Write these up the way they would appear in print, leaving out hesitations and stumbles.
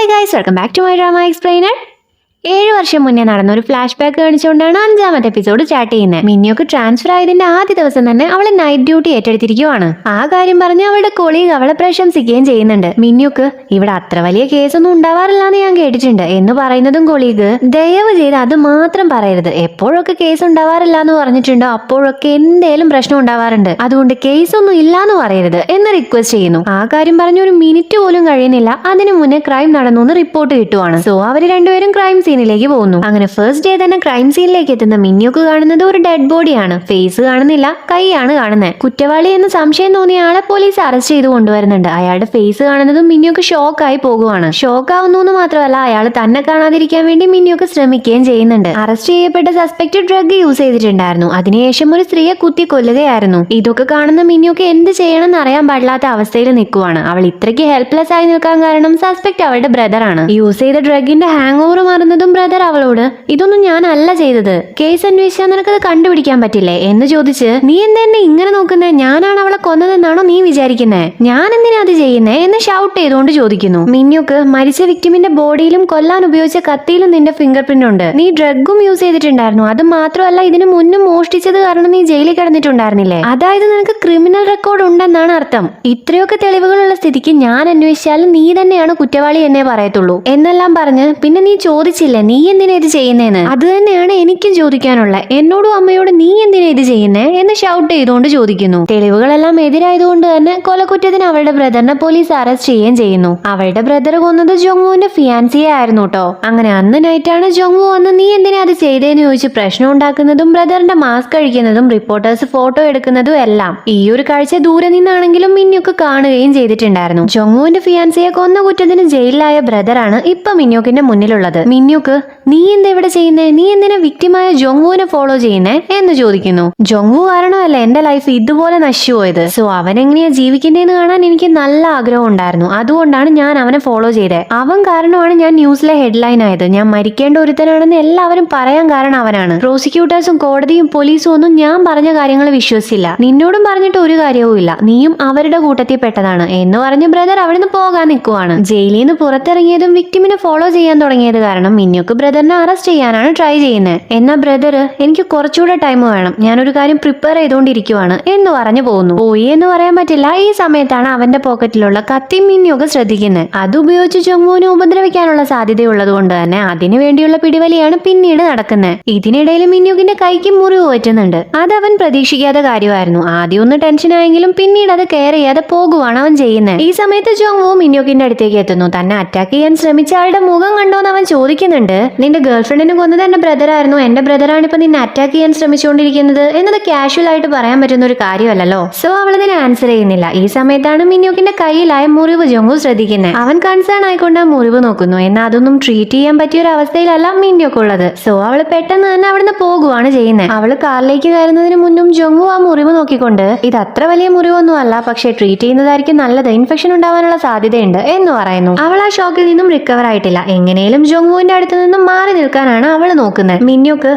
Hey guys, welcome back to my drama explainer. 7 വർഷം മുന്നേ നടന്ന ഒരു ഫ്ലാഷ് ബാക്ക് കാണിച്ചുകൊണ്ടാണ് 5ാമത്തെ എപ്പിസോഡ് സ്റ്റാർട്ട് ചെയ്യുന്നത്. മിന്നിയൊക്കെ ട്രാൻസ്ഫർ ആയതിന്റെ ആദ്യ ദിവസം തന്നെ അവളെ നൈറ്റ് ഡ്യൂട്ടി ഏറ്റെടുത്തിരിക്കുവാണ്. ആ കാര്യം പറഞ്ഞ് അവളുടെ കൊളീഗ് അവളെ പ്രശംസിക്കുകയും ചെയ്യുന്നുണ്ട്. മിന്നിയൊക്കെ ഇവിടെ അത്ര വലിയ കേസൊന്നും ഉണ്ടാവാറില്ലാന്ന് ഞാൻ കേട്ടിട്ടുണ്ട് എന്ന് പറയുന്നതും കൊളീഗ് ദയവ് ചെയ്ത് അത് മാത്രം പറയരുത്, എപ്പോഴൊക്കെ കേസ് ഉണ്ടാവാറില്ല എന്ന് പറഞ്ഞിട്ടുണ്ടോ അപ്പോഴൊക്കെ എന്തേലും പ്രശ്നം ഉണ്ടാവാറുണ്ട്, അതുകൊണ്ട് കേസൊന്നും ഇല്ലാന്ന് പറയരുത് എന്ന് റിക്വസ്റ്റ് ചെയ്യുന്നു. ആ കാര്യം പറഞ്ഞ ഒരു മിനിറ്റ് പോലും കഴിയുന്നില്ല, അതിനു മുന്നേ ക്രൈം നടന്നു എന്ന് റിപ്പോർട്ട് കിട്ടുവാണ്. സോ അവര് രണ്ടുപേരും ക്രൈം സീനിലേക്ക് പോകുന്നു. അങ്ങനെ ഫസ്റ്റ് ഡേ തന്നെ ക്രൈം സീനിലേക്ക് എത്തുന്ന മിന്നിയൊക്കെ കാണുന്നത് ഒരു ഡെഡ് ബോഡിയാണ്. ഫേസ് കാണുന്നില്ല, കൈയാണ് കാണുന്നത്. കുറ്റവാളി എന്ന് സംശയം തോന്നിയ ആളെ പോലീസ് അറസ്റ്റ് ചെയ്ത് കൊണ്ടുവരുന്നുണ്ട്. അയാളുടെ ഫേസ് കാണുന്നതും മിന്നിയൊക്കെ ഷോക്കായി പോകുവാണ്. ഷോക്ക് ആവുന്നു എന്ന് മാത്രമല്ല, അയാൾ തന്നെ കാണാതിരിക്കാൻ വേണ്ടി മിന്നിയൊക്കെ ശ്രമിക്കുകയും ചെയ്യുന്നുണ്ട്. അറസ്റ്റ് ചെയ്യപ്പെട്ട സസ്പെക്ട് ഡ്രഗ് യൂസ് ചെയ്തിട്ടുണ്ടായിരുന്നു. അതിനുശേഷം ഒരു സ്ത്രീയെ കുത്തി കൊല്ലുകയായിരുന്നു. ഇതൊക്കെ കാണുന്ന മിന്നിയൊക്കെ എന്ത് ചെയ്യണമെന്ന് അറിയാൻ പാടില്ലാത്ത അവസ്ഥയിൽ നിൽക്കുവാണ്. അവൾ ഇത്രയ്ക്ക് ഹെൽപ്ലെസ് ആയി നിൽക്കാൻ കാരണം സസ്പെക്ട് അവളുടെ ബ്രദറാണ്. യൂസ് ചെയ്ത ഡ്രഗിന്റെ ഹാങ് ഓവർ മാറുന്നതും ബ്രദർ അവളോട് ഇതൊന്നും ഞാനല്ല ചെയ്തത്, കേസ് അന്വേഷിച്ചാൽ നിനക്കത് കണ്ടുപിടിക്കാൻ പറ്റില്ലേ എന്ന് ചോദിച്ച് നീ എന്നെ ഇങ്ങനെ നോക്കുന്നേ, ഞാനാണ് അവളെ കൊന്നതെന്നാണോ നീ വിചാരിക്കുന്നേ, ഞാൻ എന്തിനാ അത് ചെയ്യുന്നേ എന്ന് ഷൗട്ട് ചെയ്തുകൊണ്ട് ചോദിക്കുന്നു. മിന്നുക്ക് മരിച്ച വിക്ടിമിന്റെ ബോഡിയിലും കൊല്ലാൻ ഉപയോഗിച്ച കത്തിയിലും നിന്റെ ഫിംഗർ പ്രിന്റ് ഉണ്ട്, നീ ഡ്രഗും യൂസ് ചെയ്തിട്ടുണ്ടായിരുന്നു, അത് മാത്രമല്ല ഇതിനു മുന്നും മോഷ്ടിച്ചത് കാരണം നീ ജയിലിൽ കിടന്നിട്ടുണ്ടായിരുന്നില്ലേ, അതായത് നിനക്ക് ക്രിമിനൽ റെക്കോർഡ് ഉണ്ടെന്നാണ് അർത്ഥം. ഇത്രയൊക്കെ തെളിവുകളുള്ള സ്ഥിതിക്ക് ഞാൻ അന്വേഷിച്ചാലും നീ തന്നെയാണ് കുറ്റവാളി എന്നേ പറയത്തുള്ളൂ എന്നെല്ലാം പറഞ്ഞ് പിന്നെ നീ ചോദിച്ചില്ലേ നീ എന്തിനാ ഇത് ചെയ്യുന്നേന്ന്, അത് തന്നെയാണ് എനിക്കും ചോദിക്കാനുള്ള, എന്നോടും അമ്മയോട് നീ എന്തിനാ ഇത് ചെയ്യുന്നേ എന്ന് ഷൗട്ട് ചെയ്തുകൊണ്ട് ചോദിക്കുന്നു. തെളിവുകളെല്ലാം എതിരായതുകൊണ്ട് തന്നെ കൊലക്കുറ്റത്തിന് അവളുടെ ബ്രദറിനെ പോലീസ് അറസ്റ്റ് ചെയ്യുകയും ചെയ്യുന്നു. അവളുടെ ബ്രദർ കൊന്നത് ജോങ്വുവിന്റെ ഫിയാൻസിയെ ആയിരുന്നു കേട്ടോ. അങ്ങനെ അന്ന് നൈറ്റാണ് ജോങ്വു വന്ന് നീ എന്തിനാ അത് ചെയ്തേന്ന് ചോദിച്ച് പ്രശ്നം ഉണ്ടാക്കുന്നതും ബ്രദറിന്റെ മാസ്ക് കഴിക്കുന്നതും റിപ്പോർട്ടേഴ്സ് ഫോട്ടോ എടുക്കുന്നതും എല്ലാം. ഈ ഒരു കാഴ്ച ദൂരെ നിന്നാണെങ്കിലും മിന്യൊക്കെ കാണുകയും ചെയ്തിട്ടുണ്ടായിരുന്നു. ജോങ്വുവിന്റെ ഫിയാൻസിയെ കൊന്ന കുറ്റത്തിന് ജയിലിലായ ബ്രദറാണ് ഇപ്പൊ മിന്യോക്കിന്റെ മുന്നിലുള്ളത്. മിന്യോക്ക് നീ എന്താ ഇവിടെ ചെയ്യുന്നേ, നീ എന്തിനാ വിക്ടിമായ ജോങ്വുവിനെ ഫോളോ ചെയ്യുന്നേ എന്ന് ചോദിക്കുന്നു. ജോങ്വു കാരണമല്ല എന്റെ ലൈഫ് ഇതുപോലെ നശിച്ചു പോയത്, സോ അവൻ എങ്ങനെയാ ജീവിക്കുന്നതെന്ന് കാണാൻ എനിക്ക് നല്ല ആഗ്രഹം ഉണ്ടായിരുന്നു, അതുകൊണ്ടാണ് ഞാൻ അവനെ ഫോളോ ചെയ്തത്. അവൻ കാരണമാണ് ഞാൻ ന്യൂസിലെ ഹെഡ്ലൈൻ ആയത്, ഞാൻ മരിക്കേണ്ട ഒരുത്തനാണെന്ന് എല്ലാവരും പറയാൻ കാരണം അവനാണ്. പ്രോസിക്യൂട്ടേഴ്സും കോടതിയും പോലീസും ഒന്നും ഞാൻ പറഞ്ഞ കാര്യങ്ങൾ വിശ്വസിച്ചില്ല, നിന്നോടും പറഞ്ഞിട്ട് ഒരു കാര്യവും ഇല്ല, നീയും അവരുടെ കൂട്ടത്തിൽ പെട്ടതാണ് എന്ന് പറഞ്ഞ് ബ്രദർ അവിടുന്ന് പോകാൻ നിൽക്കുവാണ്. ജയിലിൽ നിന്ന് പുറത്തിറങ്ങിയതും വിക്ടിമിനെ ഫോളോ ചെയ്യാൻ തുടങ്ങിയത് കാരണം മിന്യൊക്കെ ബ്രദറിനെ അറസ്റ്റ് ചെയ്യാനാണ് ട്രൈ ചെയ്യുന്നത്. എന്നാ ബ്രദർ എനിക്ക് കുറച്ചുകൂടെ ടൈം വേണം, ഞാനൊരു കാര്യം പ്രിപ്പയർ ചെയ്തുകൊണ്ടിരിക്കുവാണ് എന്ന് പറഞ്ഞു പോകുന്നു. പോയി എന്ന് പറയാൻ പറ്റില്ല, ഈ സമയത്താണ് അവന്റെ പോക്കറ്റിലുള്ള കത്തി മിന്യൊക്കെ ശ്രദ്ധിക്കുന്നത്. അത് ഉപയോഗിച്ച് ജോങ്വുവിനെ ഉപദ്രവിക്കാനുള്ള സാധ്യതയുള്ളത് കൊണ്ട് തന്നെ അതിനു വേണ്ടിയുള്ള പിടിവലിയാണ് പിന്നീട് നടക്കുന്നത്. ഇതിനിടയിൽ മിന്യൊക്കിന്റെ കൈക്ക് മുറിവ് പറ്റുന്നുണ്ട്. അത് അവൻ പ്രതീക്ഷിക്കാത്ത കാര്യമായിരുന്നു. ആദ്യം ഒന്ന് ടെൻഷൻ ആയെങ്കിലും പിന്നീട് അത് കെയർ ചെയ്യാതെ പോകുവാണ് അവൻ ചെയ്യുന്നത്. ഈ സമയത്ത് ജോങ്വു മിന്യൊക്കിന്റെ അടുത്തേക്ക് എത്തുന്നു. തന്നെ അറ്റാക്ക് ചെയ്യാൻ ശ്രമിച്ച ആളുടെ മുഖം കണ്ടോന്ന് അവൻ ചോദിക്കുന്നുണ്ട്. നിന്റെ ഗേൾഫ്രണ്ടിനെ കൊന്നത് എന്റെ ബ്രദറായിരുന്നു, എന്റെ ബ്രദറാണ് ഇപ്പൊ നിന്നെ അറ്റാക്ക് ചെയ്യാൻ ശ്രമിച്ചുകൊണ്ടിരിക്കുന്നത് എന്നത് കാഷ്വൽ ആയിട്ട് പറയാൻ പറ്റുന്ന ഒരു കാര്യമല്ലല്ലോ. സോ അവൾ ഇതിനെ ആൻസർ ചെയ്യുന്നില്ല. ഈ സമയത്താണ് മിന്യൊക്കിന്റെ കയ്യിലായ മുറിവ് ജോങ്വു ശ്രദ്ധിക്കുന്നത്. അവൻ കൺസേൺ ആയിക്കൊണ്ട് ആ മുറിവ് നോക്കുന്നു. എന്നാൽ അതൊന്നും ട്രീറ്റ് ചെയ്യാൻ പറ്റിയ ഒരു അവസ്ഥയിലല്ല മിന്യൊക്കെ ഉള്ളത്. സോ അവൾ പെട്ടെന്ന് തന്നെ അവിടുന്ന് പോകുവാണ് ചെയ്യുന്നത്. അവള് കാറിലേക്ക് കയറുന്നതിന് മുന്നും ജോങ്വു ആ മുറിവ് നോക്കിക്കൊണ്ട് ഇത് അത്ര വലിയ മുറിവൊന്നും അല്ല, പക്ഷെ ട്രീറ്റ് ചെയ്യുന്നതായിരിക്കും നല്ലത്, ഇൻഫെക്ഷൻ ഉണ്ടാവാനുള്ള സാധ്യതയുണ്ട് എന്ന് പറയുന്നു. അവൾ ആ ഷോക്കിൽ നിന്നും റിക്കവർ ആയിട്ടില്ല. എങ്ങനെയും ജോങ്വുവിന്റെ അടുത്ത് നിന്നും മാറി നിൽക്കാനാണ് അവള് നോക്കുന്നത്. മിന്യൊക്കെ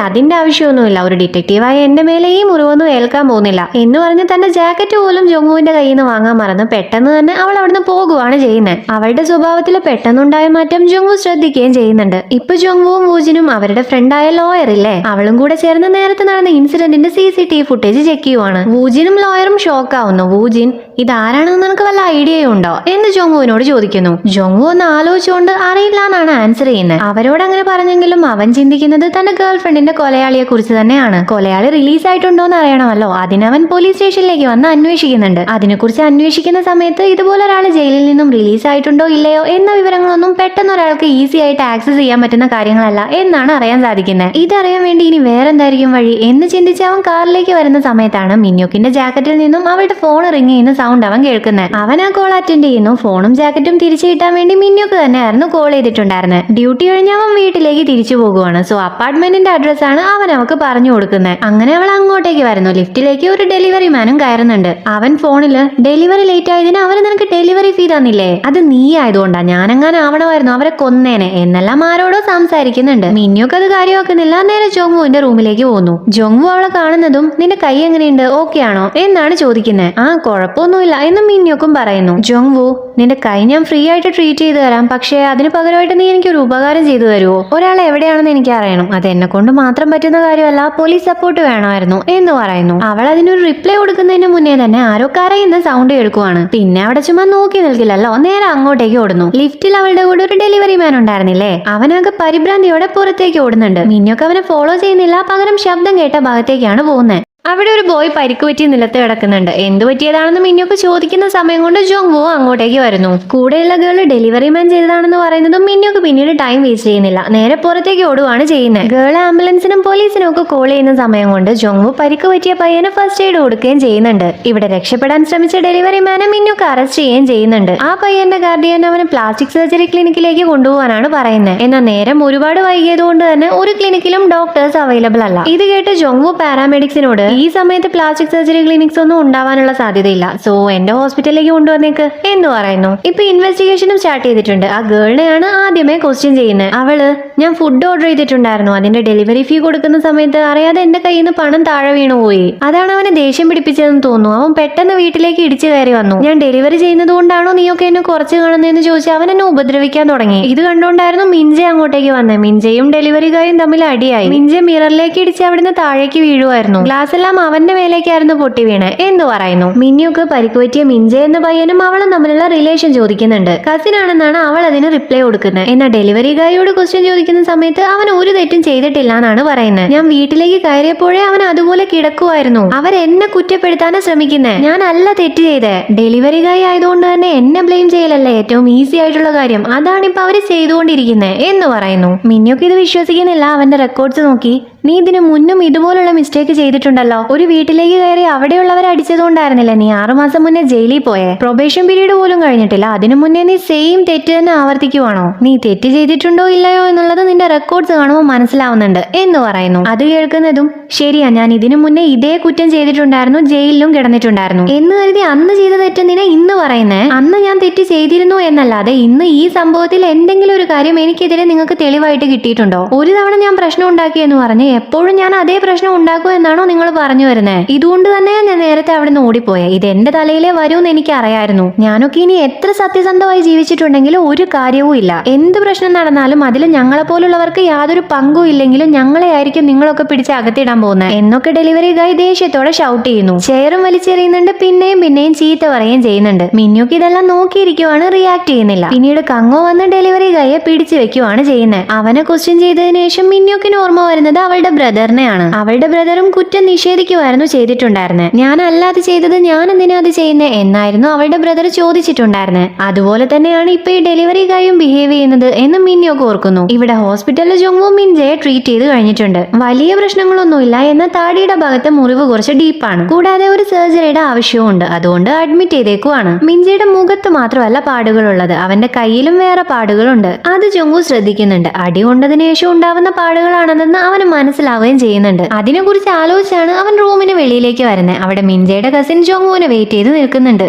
അതിന്റെ ആവശ്യമൊന്നുമില്ല, ഒരു ഡിറ്റക്റ്റീവായ എന്റെ മേലെ ഈ മുറിവൊന്നും ഏൽക്കാൻ പോകുന്നില്ല എന്ന് പറഞ്ഞ് തന്റെ ജാക്കറ്റ് പോലും ജോങ്വുവിന്റെ കയ്യിൽ നിന്ന് വാങ്ങാൻ മറന്ന് പെട്ടെന്ന് തന്നെ അവൾ അവിടുന്ന് പോകുവാണ് ചെയ്യുന്നത്. അവളുടെ സ്വഭാവത്തിൽ പെട്ടെന്നുണ്ടായ മാറ്റം ജോങ്വു ശ്രദ്ധിക്കുകയും ചെയ്യുന്നുണ്ട്. ഇപ്പൊ ജോങ്വുവും വൂജിനും അവരുടെ ഫ്രണ്ടായ ലോയർ ഇല്ലേ, അവളും കൂടെ ചേർന്ന് നേരത്തെ നടന്ന ഇൻസിഡന്റിന്റെ CCTV ഫുട്ടേജ് ചെക്ക് ചെയ്യുവാണ്. വൂജിനും ലോയറും ഷോക്ക് ആവുന്നു. വൂജിൻ ഇതാരാണെന്ന് നിനക്ക് വല്ല ഐഡിയയും ഉണ്ടോ എന്ന് ജോങ്വുവിനോട് ചോദിക്കുന്നു. ജോങ്വു ഒന്ന് ആലോചിച്ചുകൊണ്ട് അറിയില്ല എന്നാണ് ആൻസർ ചെയ്യുന്നത്. അവരോട് അങ്ങനെ പറഞ്ഞെങ്കിലും അവൻ ചിന്തിക്കുന്നത് തന്റെ ഗേൾഫ്രണ്ടിന്റെ കൊലയാളിയെ കുറിച്ച് തന്നെയാണ്. കൊലയാളി റിലീസ് ആയിട്ടുണ്ടോന്ന് അറിയണമല്ലോ, അതിനവൻ പോലീസ് സ്റ്റേഷനിലേക്ക് വന്ന് അന്വേഷിക്കുന്നുണ്ട്. അതിനെക്കുറിച്ച് അന്വേഷിക്കുന്ന സമയത്ത് ഇതുപോലെ ഒരാൾ ജയിലിൽ നിന്നും റിലീസ് ആയിട്ടുണ്ടോ ഇല്ലയോ എന്ന വിവരങ്ങളൊന്നും പെട്ടെന്ന് ഒരാൾക്ക് ഈസി ആയിട്ട് ആക്സസ് ചെയ്യാൻ പറ്റുന്ന കാര്യങ്ങളല്ല എന്നാണ് അറിയാൻ സാധിക്കുന്നത്. ഇതറിയാൻ വേണ്ടി ഇനി വേറെന്തായിരിക്കും വഴി എന്ന് ചിന്തിച്ച് അവൻ കാറിലേക്ക് വരുന്ന സമയത്താണ് മിന്യൊക്കിന്റെ ജാക്കറ്റിൽ നിന്നും അവളുടെ ഫോൺ റിങ് ചെയ്യുന്ന സൗണ്ട് അവൻ കേൾക്കുന്നത്. അവൻ ആ കോൾ അറ്റൻഡ് ചെയ്യുന്നു. ഫോണും ജാക്കറ്റും തിരിച്ചു കിട്ടാൻ വേണ്ടി മിന്യൊക്കെ തന്നെയായിരുന്നു കോൾ ചെയ്തിട്ടുണ്ടായിരുന്നത്. ഡ്യൂട്ടി കഴിഞ്ഞ് അവൻ വീട്ടിലേക്ക് തിരിച്ചു പോകുവാണ്. സോ അപ്പാർട്ട്മെന്റിന്റെ അഡ്രസ് ആണ് അവൻ അവൾക്ക് പറഞ്ഞു കൊടുക്കുന്നത്. അങ്ങനെ അവൾ അങ്ങോട്ടേക്ക് വരുന്നു. ലിഫ്റ്റിലേക്ക് ഒരു ഡെലിവറി മാനും കയറുന്നുണ്ട്. അവൻ ഫോണില് ഡെലിവറി ലേറ്റ് ആയതിന് അവന് നിനക്ക് ഡെലിവറി ഫീ തന്നില്ലേ, അത് നീ ആയതുകൊണ്ടാ, ഞാനെങ്ങാനും ആവണമായിരുന്നു അവരെ കൊന്നേനെ എന്നെല്ലാം ആരോടോ സംസാരിക്കുന്നുണ്ട്. മിന്യൊക്കെ അത് കാര്യമാക്കുന്നില്ല. നേരെ ജോങ്വുവിന്റെ റൂമിലേക്ക് പോകുന്നു. ജോങ്വു അവളെ കാണുന്നതും നിന്റെ കൈ എങ്ങനെയുണ്ട്, ഓക്കെ ആണോ എന്നാണ് ചോദിക്കുന്നത്. കുഴപ്പമൊന്നുമില്ല എന്ന് മിന്യൊക്കും പറയുന്നു. ജോങ്വു നിന്റെ കൈ ഞാൻ ഫ്രീ ആയിട്ട് ട്രീറ്റ് ചെയ്ത് തരാം, പക്ഷേ അതിന് പകരമായിട്ട് നീ എനിക്കൊരു ഉപകാരം ചെയ്തു തരുമോ? ഒരാൾ എവിടെയാണെന്ന് എനിക്ക് അറിയണം, അത് എന്നെ കൊണ്ട് മാത്രം പറ്റുന്ന കാര്യമല്ല, പോലീസ് സപ്പോർട്ട് വേണമായിരുന്നു എന്ന് പറയുന്നു. അവൾ അതിനൊരു റിപ്ലൈ കൊടുക്കുന്നതിന് മുന്നേ തന്നെ ആരോ കരയുന്ന സൗണ്ട് കേൾക്കുവാണ്. പിന്നെ അവിടെ ചുമ്മാ നോക്കി നിൽക്കില്ലല്ലോ, നേരെ അങ്ങോട്ടേക്ക് ഓടുന്നു. ലിഫ്റ്റിൽ അവളുടെ കൂടെ ഒരു ഡെലിവറി മാൻ ഉണ്ടായിരുന്നില്ലേ, അവനാകെ പരിഭ്രാന്തിയോടെ പുറത്തേക്ക് ഓടുന്നുണ്ട്. മിന്നൊക്കെ അവനെ ഫോളോ ചെയ്യുന്നില്ല, പകരം ശബ്ദം കേട്ട ഭാഗത്തേക്കാണ് പോകുന്നത്. അവിടെ ഒരു ബോയ് പരിക്ക് പറ്റി നിലത്ത് കിടക്കുന്നുണ്ട്. എന്തു പറ്റിയതാണെന്ന് മിന്നൊക്കെ ചോദിക്കുന്ന സമയം കൊണ്ട് ജോങ്വോ അങ്ങോട്ടേക്ക് വരുന്നു. കൂടെയുള്ള ഗേൾ ഡെലിവറി മാൻ ചെയ്തതാണെന്ന് പറയുന്നതും മിന്നൊക്കെ പിന്നീട് ടൈം വേസ്റ്റ് ചെയ്യുന്നില്ല, നേരെ പുറത്തേക്ക് ഓടുവാണ് ചെയ്യുന്നത്. ഗേൾ ആംബുലൻസിനും പോലീസിനും ഒക്കെ കോൾ ചെയ്യുന്ന സമയം കൊണ്ട് ജോങ്വോ പരിക്ക് പറ്റിയ പയ്യന് ഫസ്റ്റ് എയ്ഡ് കൊടുക്കുകയും ചെയ്യുന്നുണ്ട്. ഇവിടെ രക്ഷപ്പെടാൻ ശ്രമിച്ച ഡെലിവറി മാനെ മിന്നൊക്കെ അറസ്റ്റ് ചെയ്യുകയും ചെയ്യുന്നുണ്ട്. ആ പയ്യന്റെ ഗാർഡിയൻ അവനെ പ്ലാസ്റ്റിക് സർജറി ക്ലിനിക്കിലേക്ക് കൊണ്ടുപോകാനാണ് പറയുന്നത്. എന്നാൽ നേരം ഒരുപാട് വൈകിയത് കൊണ്ട് തന്നെ ഒരു ക്ലിനിക്കിലും ഡോക്ടേഴ്സ് അവൈലബിൾ അല്ല. ഇത് കേട്ട് ജോങ്വോ പാരാമെഡിക്സിനോട് ഈ സമയത്ത് പ്ലാസ്റ്റിക് സർജറി ക്ലിനിക്സ് ഒന്നും ഉണ്ടാവാനുള്ള സാധ്യതയില്ല, സോ എന്റെ ഹോസ്പിറ്റലിലേക്ക് കൊണ്ടുവന്നേക്ക് എന്ന് പറയുന്നു. ഇപ്പൊ ഇൻവെസ്റ്റിഗേഷനും സ്റ്റാർട്ട് ചെയ്തിട്ടുണ്ട്. ആ ഗേളിനെയാണ് ആദ്യമേ ക്വസ്റ്റ്യൻ ചെയ്യുന്നത്. അവള് ഞാൻ ഫുഡ് ഓർഡർ ചെയ്തിട്ടുണ്ടായിരുന്നു, അതിന്റെ ഡെലിവറി ഫീ കൊടുക്കുന്ന സമയത്ത് അറിയാതെ എന്റെ കയ്യിൽ നിന്ന് പണം താഴെ വീണുപോയി, അതാണ് അവനെ ദേഷ്യം പിടിപ്പിച്ചതെന്ന് തോന്നുന്നു. അവൻ പെട്ടെന്ന് വീട്ടിലേക്ക് ഇടിച്ചു കയറി വന്നു. ഞാൻ ഡെലിവറി ചെയ്യുന്നത് കൊണ്ടാണോ നീയൊക്കെ എന്നെ കുറച്ച് കാണുന്നതെന്ന് ചോദിച്ച് അവൻ എന്നെ ഉപദ്രവിക്കാൻ തുടങ്ങി. ഇത് കണ്ടുകൊണ്ടായിരുന്നു മിൻജെ അങ്ങോട്ടേക്ക് വന്നത്. മിൻജയും ഡെലിവറി ഗായും തമ്മിൽ അടിയായി. മിൻജെ മിററിലേക്ക് ഇടിച്ച് അവിടുന്ന് താഴേക്ക് വീഴുമായിരുന്നു. ഗ്ലാസ് എല്ലാം അവന്റെ മേലേക്കായിരുന്നു പൊട്ടി വീണ് എന്ന് പറയുന്നു. മിന്നിയൊക്കെ പരിക്ക് പറ്റിയ മിൻജെ എന്ന പയ്യനും അവളും തമ്മിലുള്ള റിലേഷൻ ചോദിക്കുന്നുണ്ട്. കസിൻ ആണെന്നാണ് അവൾ അതിന് റിപ്ലൈ കൊടുക്കുന്നത്. എന്നാൽ ഡെലിവറി ഗായോട് ക്വസ്റ്റ്യൻ ചോദിക്കുന്ന സമയത്ത് അവൻ ഒരു തെറ്റും ചെയ്തിട്ടില്ല എന്നാണ് പറയുന്നത്. ഞാൻ വീട്ടിലേക്ക് കയറിയപ്പോഴേ അവൻ അതുപോലെ കിടക്കുമായിരുന്നു. അവരെന്നെ കുറ്റപ്പെടുത്താനാ ശ്രമിക്കുന്നത്, ഞാനല്ല തെറ്റ് ചെയ്തേ. ഡെലിവറി ഗായ് ആയതുകൊണ്ട് തന്നെ എന്നെ ബ്ലെയിം ചെയ്യലല്ലേ ഏറ്റവും ഈസി ആയിട്ടുള്ള കാര്യം, അതാണ് ഇപ്പൊ അവര് ചെയ്തുകൊണ്ടിരിക്കുന്നത് എന്ന് പറയുന്നു. മിന്നിയൊക്കെ ഇത് വിശ്വസിക്കുന്നില്ല. അവന്റെ റെക്കോർഡ്സ് നോക്കി, നീ ഇതിനു മുന്നും ഇതുപോലുള്ള മിസ്റ്റേക്ക് ചെയ്തിട്ടുണ്ടല്ലോ. ഒരു വീട്ടിലേക്ക് കയറി അവിടെയുള്ളവരെ അടിച്ചതുകൊണ്ടായിരുന്നില്ല നീ 6 മാസം മുന്നേ ജയിലിൽ പോയേ. പ്രൊബേഷൻ പീരീഡ് പോലും കഴിഞ്ഞിട്ടില്ല, അതിനു മുന്നേ നീ സെയിം തെറ്റ് തന്നെ ആവർത്തിക്കുവാണോ? നീ തെറ്റ് ചെയ്തിട്ടുണ്ടോ ഇല്ലയോ എന്നുള്ളത് നിന്റെ റെക്കോർഡ്സ് കാണുമ്പോൾ മനസ്സിലാവുന്നുണ്ട് എന്ന് പറയുന്നു. അത് കേൾക്കുന്നതും ശരിയാ, ഞാൻ ഇതിനു മുന്നേ ഇതേ കുറ്റം ചെയ്തിട്ടുണ്ടായിരുന്നു, ജയിലിലും കിടന്നിട്ടുണ്ടായിരുന്നു എന്ന് കരുതി അന്ന് ചെയ്ത തെറ്റെന്തിനാ ഇന്ന് പറയുന്നേ? അന്ന് ഞാൻ തെറ്റ് ചെയ്തിരുന്നു എന്നല്ലാതെ ഇന്ന് ഈ സംഭവത്തിൽ എന്തെങ്കിലും ഒരു കാര്യം എനിക്കെതിരെ നിങ്ങൾക്ക് തെളിവായിട്ട് കിട്ടിയിട്ടുണ്ടോ? ഒരു തവണ ഞാൻ പ്രശ്നം ഉണ്ടാക്കി എന്ന് പറഞ്ഞ് എപ്പോഴും ഞാൻ അതേ പ്രശ്നം ഉണ്ടാക്കൂ എന്നാണോ നിങ്ങൾ പറഞ്ഞു വരുന്നത്? ഇതുകൊണ്ട് തന്നെയാണ് ഞാൻ നേരത്തെ അവിടെ നിന്ന് ഓടിപ്പോയെ. ഇത് എന്റെ തലയിലേ വരുമെന്ന് എനിക്ക് അറിയായിരുന്നു. ഞാനൊക്കെ ഇനി എത്ര സത്യസന്ധമായി ജീവിച്ചിട്ടുണ്ടെങ്കിലും ഒരു കാര്യവും ഇല്ല. എന്ത് പ്രശ്നം നടന്നാലും അതിൽ ഞങ്ങളെ പോലുള്ളവർക്ക് യാതൊരു പങ്കും ഇല്ലെങ്കിലും ഞങ്ങളെ ആയിരിക്കും നിങ്ങളൊക്കെ പിടിച്ച് അകത്തിടാൻ പോകുന്നത് എന്നൊക്കെ ഡെലിവറി ഗായ് ദേഷ്യത്തോടെ ഷൗട്ട് ചെയ്യുന്നു. ചെയറും വലിച്ചെറിയുന്നുണ്ട്, പിന്നെയും ചീത്ത പറയുകയും ചെയ്യുന്നുണ്ട്. മിന്നുക്ക് ഇതെല്ലാം നോക്കിയിരിക്കുവാണ്, റിയാക്ട് ചെയ്യുന്നില്ല. പിന്നീട് കങ്ങോ വന്ന് ഡെലിവറി ഗായെ പിടിച്ചു വെക്കുവാണ് ചെയ്യുന്നത്. അവനെ ക്വസ്റ്റ്യൻ ചെയ്തതിനു ശേഷം മിന്നുക്കിന് ഓർമ്മ വരുന്നത് അവളുടെ ബ്രദറിനെയാണ്. അവളുടെ ബ്രദറും കുറ്റം നിഷേധിക്കുമായിരുന്നു ചെയ്തിട്ടുണ്ടായിരുന്നത്. ഞാനല്ലാതെ ചെയ്തത്, ഞാൻ എന്തിനാ അത് ചെയ്യുന്നത് എന്നായിരുന്നു അവളുടെ ബ്രദർ ചോദിച്ചിട്ടുണ്ടായിരുന്നത്. അതുപോലെ തന്നെയാണ് ഇപ്പൊ ഈ ഡെലിവറി ഗായും ബിഹേവ് ചെയ്യുന്നത് എന്ന് മിന്നിയൊക്കെ ഓർക്കുന്നു. ഇവിടെ ഹോസ്പിറ്റലിൽ ജോങ്വോ മിൻജയെ ട്രീറ്റ് ചെയ്ത് കഴിഞ്ഞിട്ടുണ്ട്. വലിയ പ്രശ്നങ്ങളൊന്നുമില്ല, എന്ന താടിയുടെ ഭാഗത്തെ മുറിവ് കുറച്ച് ഡീപ്പാണ്. കൂടാതെ ഒരു സർജറിയുടെ ആവശ്യവും ഉണ്ട്, അതുകൊണ്ട് അഡ്മിറ്റ് ചെയ്തേക്കുവാണ്. മിൻജയുടെ മുഖത്ത് മാത്രമല്ല പാടുകളുള്ളത്, അവന്റെ കയ്യിലും വേറെ പാടുകളുണ്ട്. അത് ജോങ്വോ ശ്രദ്ധിക്കുന്നുണ്ട്. അടി കൊണ്ടതിനു ശേഷം ഉണ്ടാവുന്ന പാടുകളാണെന്ന് അവന് മനസ്സിലാവുകയും ചെയ്യുന്നുണ്ട്. അതിനെക്കുറിച്ച് ആലോചിച്ചാണ് അവൻ റൂമിന് വെളിയിലേക്ക് വരുന്നത്. അവിടെ മിൻജയുടെ കസിൻ ജോങ്വോനെ വെയിറ്റ് ചെയ്ത് നിൽക്കുന്നുണ്ട്.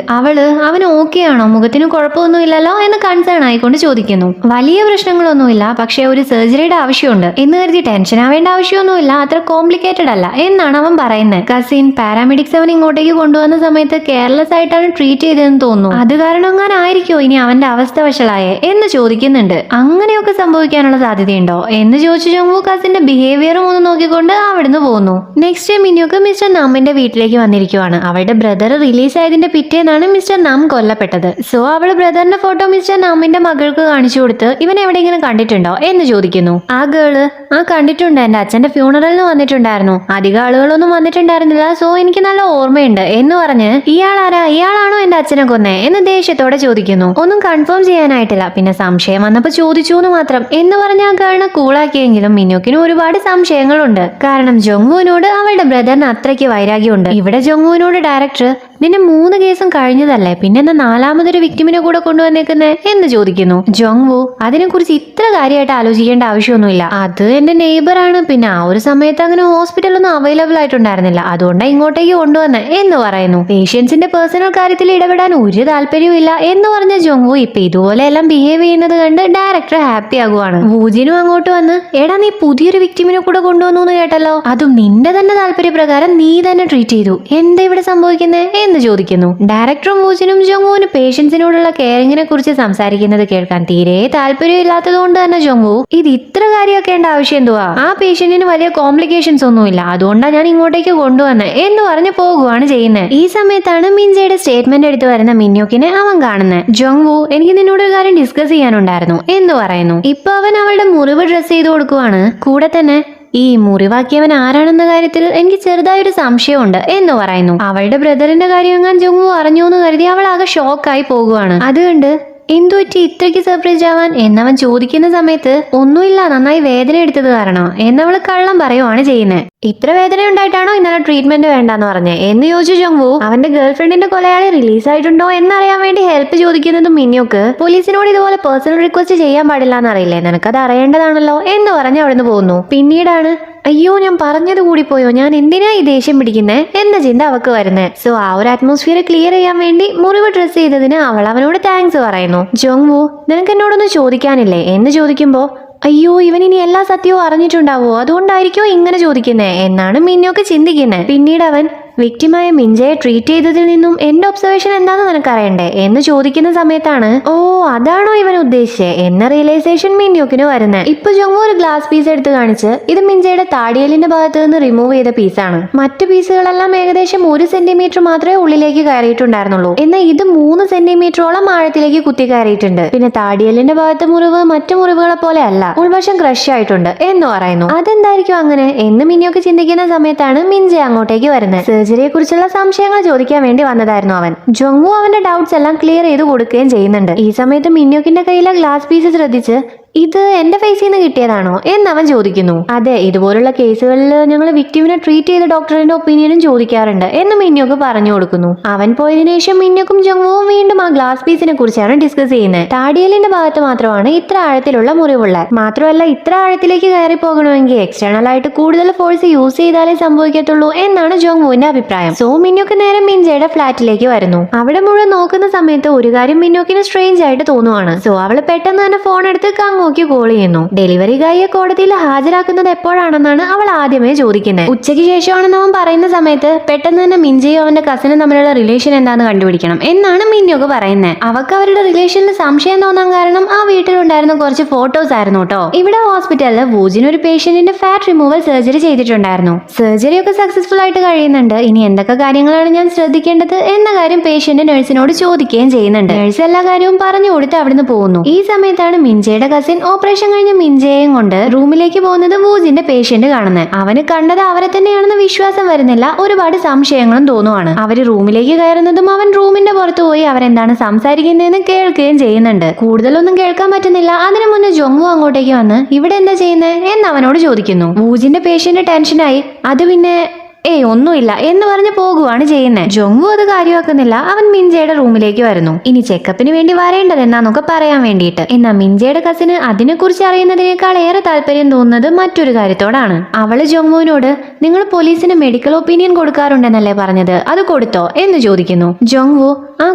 അവന് ഓക്കെ ആണോ, മുഖത്തിന് കുഴപ്പമൊന്നുമില്ലല്ലോ എന്ന് കൺസേൺ ആയിക്കൊണ്ട് ചോദിക്കുന്നു. വലിയ പ്രശ്നങ്ങളൊന്നുമില്ല, പക്ഷേ ഒരു സർജറിയുടെ ആവശ്യമുണ്ട് എന്ന് കരുതി ടെൻഷൻ ആവേണ്ട ആവശ്യമൊന്നുമില്ല, അത്ര കോംപ്ലിക്കേറ്റഡ് അല്ല എന്നാണ് അവൻ പറയുന്നത്. കസിൻ പാരാമെഡിക്സ് അവൻ ഇങ്ങോട്ടേക്ക് കൊണ്ടുവന്ന സമയത്ത് കെയർലെസ് ആയിട്ടാണ് ട്രീറ്റ് ചെയ്തതെന്ന് തോന്നുന്നു, അത് കാരണം ആയിരിക്കോ ഇനി അവന്റെ അവസ്ഥ വഷളായേ എന്ന് ചോദിക്കുന്നുണ്ട്. അങ്ങനെയൊക്കെ സംഭവിക്കാനുള്ള സാധ്യതയുണ്ടോ എന്ന് ചോദിച്ചു ജോങ്വോ കസിന്റെ ബിഹേവിയറും ഒന്ന് നോക്കിക്കൊണ്ട് അവിടുന്ന് പോകുന്നു. നെക്സ്റ്റ് മിന്നുക്ക് മിസ്റ്റർ നാമിന്റെ വീട്ടിലേക്ക് വന്നിരിക്കുവാണ്. അവളുടെ ബ്രദർ റിലീസ് ആയതിന്റെ പിറ്റേന്നാണ് മിസ്റ്റർ നാം കൊല്ലപ്പെട്ടത്. സോ അവള് ബ്രദറിന്റെ ഫോട്ടോ മിസ്റ്റർ നാമിന്റെ മകൾക്ക് കാണിച്ചു കൊടുത്ത് ഇവൻ എവിടെയെങ്കിലും കണ്ടിട്ടുണ്ടോ എന്ന് ചോദിക്കുന്നു. ആ ഗേള് കണ്ടിട്ടുണ്ട്, എന്റെ അച്ഛന്റെ ഫ്യൂണറലിന് വന്നിട്ടുണ്ടായിരുന്നു, അധികം ആളുകളൊന്നും വന്നിട്ടുണ്ടായിരുന്നില്ല, സോ എനിക്ക് നല്ല ഓർമ്മയുണ്ട് എന്ന് പറഞ്ഞ് ഇയാളാണോ എന്റെ അച്ഛനെ കൊന്നേ എന്ന് ദേഷ്യത്തോടെ ചോദിക്കുന്നു. ഒന്നും കൺഫേം ചെയ്യാനായിട്ടില്ല, പിന്നെ സംശയം വന്നപ്പോ ചോദിച്ചു എന്ന് മാത്രം എന്ന് പറഞ്ഞ ആ ഗേളിനെ കൂളാക്കിയെങ്കിലും മിന്നുക്കിന് ഒരുപാട് സംശയങ്ങളുണ്ട്. കാരണം ജോങ്വുവിനോട് അവളുടെ ബ്രദറിന് അത്രയ്ക്ക് വൈരാഗ്യമുണ്ട്. ഇവിടെ ജോങ്വുവിനോട് ഡയറക്ടർ നിന്നെ 3 കേസും കഴിഞ്ഞതല്ലേ, പിന്നെ എന്താ 4മതൊരു വിക്ടിമിനെ കൂടെ കൊണ്ടുവന്നേക്കുന്നേ എന്ന് ചോദിക്കുന്നു. ജോങ്വു അതിനെക്കുറിച്ച് ഇത്ര കാര്യമായിട്ട് ആലോചിക്കേണ്ട ആവശ്യമൊന്നുമില്ല, അത് എന്റെ നെയ്ബർ ആണ്, പിന്നെ ആ ഒരു സമയത്ത് അങ്ങനെ ഹോസ്പിറ്റലൊന്നും അവൈലബിൾ ആയിട്ടുണ്ടായിരുന്നില്ല, അതുകൊണ്ടാണ് ഇങ്ങോട്ടേക്ക് കൊണ്ടുവന്നേ എന്ന് പറയുന്നു. പേഷ്യൻസിന്റെ പേഴ്സണൽ കാര്യത്തിൽ ഇടപെടാൻ ഒരു താല്പര്യവും ഇല്ല എന്ന് പറഞ്ഞ ജോങ്വു ഇപ്പൊ ഇതുപോലെ എല്ലാം ബിഹേവ് ചെയ്യുന്നത് കണ്ട് ഡയറക്ടർ ഹാപ്പി ആകുവാണ്. വൂജിനും അങ്ങോട്ട് വന്ന് എടാ നീ പുതിയൊരു വിക്ടിമിനെ കൂടെ കൊണ്ടുവന്നു എന്ന് കേട്ടല്ലോ, അതും നിന്റെ തന്നെ താല്പര്യപ്രകാരം നീ തന്നെ ട്രീറ്റ് ചെയ്തു, എന്താ ഇവിടെ സംഭവിക്കുന്നേ എന്ന് എന്ന് ചോദിക്കുന്നു. ഡയറക്ടറും വൂജിനും ജോങ്വൂന് പേഷ്യൻസിനോടുള്ള കെയറിങ്ങിനെ കുറിച്ച് സംസാരിക്കുന്നത് കേൾക്കാൻ തീരെ താല്പര്യമില്ലാത്തത് കൊണ്ട് തന്നെ ജോങ്വൂ ഇത് ഇത്ര കാര്യമാക്കേണ്ട ആവശ്യം എന്തുവാ, ആ പേഷ്യന്റിന് വലിയ കോംപ്ലിക്കേഷൻസ് ഒന്നുമില്ല, അതുകൊണ്ടാണ് ഞാൻ ഇങ്ങോട്ടേക്ക് കൊണ്ടുവന്നത് എന്ന് പറഞ്ഞ് പോകുകയാണ് ചെയ്യുന്നത്. ഈ സമയത്താണ് മിൻജയുടെ സ്റ്റേറ്റ്മെന്റ് എടുത്ത് വരുന്ന മിന്യോക്കിനെ അവൻ കാണുന്നത്. ജോങ്വൂ എനിക്ക് നിന്നോട് ഒരു കാര്യം ഡിസ്കസ് ചെയ്യാനുണ്ടായിരുന്നു എന്ന് പറയുന്നു. ഇപ്പൊ അവൻ അവളുടെ മുറിവ് ഡ്രസ് ചെയ്ത് കൊടുക്കുവാണ്. കൂടെ തന്നെ ഈ മുറിവാക്കിയവൻ ആരാണെന്ന കാര്യത്തിൽ എനിക്ക് ചെറുതായൊരു സംശയമുണ്ട് എന്ന് പറയുന്നു. അവളുടെ ബ്രദറിന്റെ കാര്യം എങ്ങാൻ ജോങ്വൂ അറിഞ്ഞു എന്ന് കരുതി അവൾ ആകെ ഷോക്കായി പോകുവാണ്. അതുകൊണ്ട് എന്തുപറ്റി ഇത്രയ്ക്ക് സർപ്രൈസ് ആവാൻ എന്നവൻ ചോദിക്കുന്ന സമയത്ത് ഒന്നുമില്ല, നന്നായി വേദന എടുത്തത് കാരണം എന്നവള് കള്ളം പറയുവാണ് ചെയ്യുന്നത്. ഇത്ര വേദന ഉണ്ടായിട്ടാണോ ഇന്നലെ ട്രീറ്റ്മെന്റ് വേണ്ടെന്ന് പറഞ്ഞേ എന്ന് ചോദിച്ചു ജോങ്വൂ. അവന്റെ ഗേൾഫ്രണ്ടിന്റെ കൊലയാളി റിലീസ് ആയിട്ടുണ്ടോ എന്നറിയാൻ വേണ്ടി ഹെൽപ്പ് ചോദിക്കുന്നതും മിന്യോക്ക് പോലീസിനോട് ഇതുപോലെ പേഴ്സണൽ റിക്വസ്റ്റ് ചെയ്യാൻ പാടില്ല എന്നറിയില്ലേ, നിനക്കത് അറിയേണ്ടതാണല്ലോ എന്ന് പറഞ്ഞ് അവിടുന്ന് പോകുന്നു. പിന്നീടാണ് അയ്യോ ഞാൻ പറഞ്ഞത് കൂടി പോയോ, ഞാൻ എന്തിനാ ഈ ദേഷ്യം പിടിക്കുന്നേ എന്ന ചിന്ത അവക്ക് വരുന്നത്. സോ ആ ഒരു അറ്റ്മോസ്ഫിയർ ക്ലിയർ ചെയ്യാൻ വേണ്ടി മുറിവ് ഡ്രസ് ചെയ്തതിന് അവൾ അവനോട് താങ്ക്സ് പറയുന്നു. ജോങ്വൂ നിനക്ക് എന്നോടൊന്ന് ചോദിക്കാനില്ലേ എന്ന് ചോദിക്കുമ്പോ അയ്യോ ഇവൻ ഇനി എല്ലാ സത്യവും അറിഞ്ഞിട്ടുണ്ടാവോ, അതുകൊണ്ടായിരിക്കോ ഇങ്ങനെ ചോദിക്കുന്നേ എന്നാണ് മിന്യോക്ക് ചിന്തിക്കുന്നത്. പിന്നീട് അവൻ വിക്ടിമായ മിൻജയെ ട്രീറ്റ് ചെയ്തതിൽ നിന്നും എന്റെ ഒബ്സർവേഷൻ എന്താണെന്ന് നിനക്കറിയണ്ടേ എന്ന് ചോദിക്കുന്ന സമയത്താണ് ഓ അതാണോ ഇവൻ ഉദ്ദേശിച്ചത് എന്ന റിയലൈസേഷൻ മിന്യോക്കിന് വരുന്നത്. ഇപ്പൊ ജോങ്വൂ ഒരു ഗ്ലാസ് പീസ് എടുത്ത് കാണിച്ച് ഇത് മിൻജയുടെ താടിയലിന്റെ ഭാഗത്ത് നിന്ന് റിമൂവ് ചെയ്ത പീസാണ്. മറ്റു പീസുകളെല്ലാം ഏകദേശം 1 സെന്റിമീറ്റർ മാത്രമേ ഉള്ളിലേക്ക് കയറിയിട്ടുണ്ടായിരുന്നുള്ളൂ, എന്നാൽ ഇത് 3 സെന്റിമീറ്ററോളം ആഴത്തിലേക്ക് കുത്തി കയറിയിട്ടുണ്ട്. പിന്നെ താടിയലിന്റെ ഭാഗത്തെ മുറിവ് മറ്റു മുറിവുകളെ പോലെ അല്ല, ഉൾവശം ക്രഷ് ആയിട്ടുണ്ട് എന്ന് പറയുന്നു. അതെന്തായിരിക്കും അങ്ങനെ എന്ന് മിന്യോക്ക് ചിന്തിക്കുന്ന സമയത്താണ് മിൻജെ അങ്ങോട്ടേക്ക് വരുന്നത്. സർജറിയെ കുറിച്ചുള്ള സംശയങ്ങൾ ചോദിക്കാൻ വേണ്ടി വന്നതായിരുന്നു അവൻ. ജോങ്വൂ അവന്റെ ഡൗട്ട്സ് എല്ലാം ക്ലിയർ ചെയ്ത് കൊടുക്കുകയും ചെയ്യുന്നുണ്ട്. ഈ സമയത്ത് മിന്യോക്കിന്റെ കയ്യിലെ ഗ്ലാസ് പീസ് ശ്രദ്ധിച്ച് ഇത് എന്റെ ഫേസിൽ നിന്ന് കിട്ടിയതാണോ എന്നവൻ ചോദിക്കുന്നു. അതെ, ഇതുപോലുള്ള കേസുകളിൽ ഞങ്ങൾ വിക്ടിമിനെ ട്രീറ്റ് ചെയ്ത ഡോക്ടറിന്റെ ഒപ്പീനിയനും ചോദിക്കാറുണ്ട് എന്ന് മിന്യോക്ക് പറഞ്ഞു കൊടുക്കുന്നു. അവൻ പോയതിനു ശേഷം മിന്യോക്കും ജോങ്വൂവും വീണ്ടും ആ ഗ്ലാസ് പീസിനെ കുറിച്ചാണ് ഡിസ്കസ് ചെയ്യുന്നത്. താടിയലിന്റെ ഭാഗത്ത് മാത്രമാണ് ഇത്ര ആഴത്തിലുള്ള മുറിവുള്ള. മാത്രമല്ല ഇത്ര ആഴത്തിലേക്ക് കയറി പോകണമെങ്കിൽ എക്സ്റ്റേണൽ ആയിട്ട് കൂടുതൽ ഫോഴ്സ് യൂസ് ചെയ്താലേ സംഭവിക്കത്തുള്ളൂ എന്നാണ് ജോങ്വൂവിന്റെ അഭിപ്രായം. സോ മിന്യോക്ക് നേരെ മിൻജയുടെ ഫ്ലാറ്റിലേക്ക് വരുന്നു. അവിടെ മുഴുവൻ നോക്കുന്ന സമയത്ത് ഒരു കാര്യം മിന്യോക്കിന് സ്ട്രേഞ്ച് ആയിട്ട് തോന്നുവാണ്. സോ അവള് പെട്ടെന്ന് തന്നെ ഫോൺ എടുത്ത് നോക്കി കോൾ ചെയ്യുന്നു. ഡെലിവറി ഗായിയെ കോടതിയിൽ ഹാജരാക്കുന്നത് എപ്പോഴാണെന്നാണ് അവൾ ആദ്യമേ ചോദിക്കുന്നത്. ഉച്ചയ്ക്ക് ശേഷമാണെന്ന് അവൻ പറയുന്ന സമയത്ത് പെട്ടെന്ന് തന്നെ മിൻജയും അവന്റെ കസിനും തമ്മിലുള്ള റിലേഷൻ എന്താണെന്ന് കണ്ടുപിടിക്കണം എന്നാണ് മിന്യോക്ക് പറയുന്നത്. അവർക്ക് അവരുടെ റിലേഷനിൽ സംശയം തോന്നാൻ കാരണം ആ വീട്ടിലുണ്ടായിരുന്ന കുറച്ച് ഫോട്ടോസ് ആയിരുന്നു കേട്ടോ. ഇവിടെ ഹോസ്പിറ്റലിൽ വൂജിന് ഒരു പേഷ്യന്റിന്റെ ഫാറ്റ് റിമൂവൽ സർജറി ചെയ്തിട്ടുണ്ടായിരുന്നു. സർജറി ഒക്കെ സക്സസ്ഫുൾ ആയിട്ട് കഴിയുന്നുണ്ട്. ഇനി എന്തൊക്കെ കാര്യങ്ങളാണ് ഞാൻ ശ്രദ്ധിക്കേണ്ടത് എന്ന കാര്യം പേഷ്യന്റ് നഴ്സിനോട് ചോദിക്കുകയും ചെയ്യുന്നുണ്ട്. നഴ്സ് എല്ലാ കാര്യവും പറഞ്ഞു കൊടുത്ത് അവിടുന്ന് പോകുന്നു. ഈ സമയത്താണ് മിൻജയുടെ കസിൻ ഓപ്പറേഷൻ കഴിഞ്ഞ മിൻജയെയും കൊണ്ട് റൂമിലേക്ക് പോകുന്നത് വൂജിന്റെ പേഷ്യന്റ് കാണുന്നത്. അവന് കണ്ടത് അവരെ തന്നെയാണെന്ന് വിശ്വാസം വരുന്നില്ല, ഒരുപാട് സംശയങ്ങളും തോന്നുവാണ്. അവര് റൂമിലേക്ക് കയറുന്നതും അവൻ റൂമിന്റെ പുറത്ത് പോയി അവരെന്താണ് സംസാരിക്കുന്നതെന്ന് കേൾക്കുകയും ചെയ്യുന്നുണ്ട്. കൂടുതലൊന്നും കേൾക്കാൻ പറ്റുന്നില്ല. അതിനു മുന്നേ ജോങ്വൂ അങ്ങോട്ടേക്ക് വന്ന് ഇവിടെ എന്താ ചെയ്യുന്നത് എന്ന് അവനോട് ചോദിക്കുന്നു. വൂജിന്റെ പേഷ്യന്റ് ടെൻഷനായി അത് പിന്നെ ഒന്നുമില്ല എന്ന് പറഞ്ഞ് പോകുവാണ് ചെയ്യുന്നത്. ജോങ്വൂ അത് കാര്യമാക്കുന്നില്ല. അവൻ മിൻജയുടെ റൂമിലേക്ക് വരുന്നു. ഇനി ചെക്കപ്പിന് വേണ്ടി വരേണ്ടത് എന്നാന്നൊക്കെ പറയാൻ വേണ്ടിയിട്ട്. എന്നാൽ മിൻജയുടെ കസിന് അതിനെക്കുറിച്ച് അറിയുന്നതിനേക്കാൾ ഏറെ താല്പര്യം തോന്നുന്നത് മറ്റൊരു കാര്യത്തോടാണ്. അവള് ജോങ്വൂവിനോട് നിങ്ങൾ പോലീസിന് മെഡിക്കൽ ഒപ്പീനിയൻ കൊടുക്കാറുണ്ടെന്നല്ലേ പറഞ്ഞത്, അത് കൊടുത്തോ എന്ന് ചോദിക്കുന്നു. ജോങ്വൂ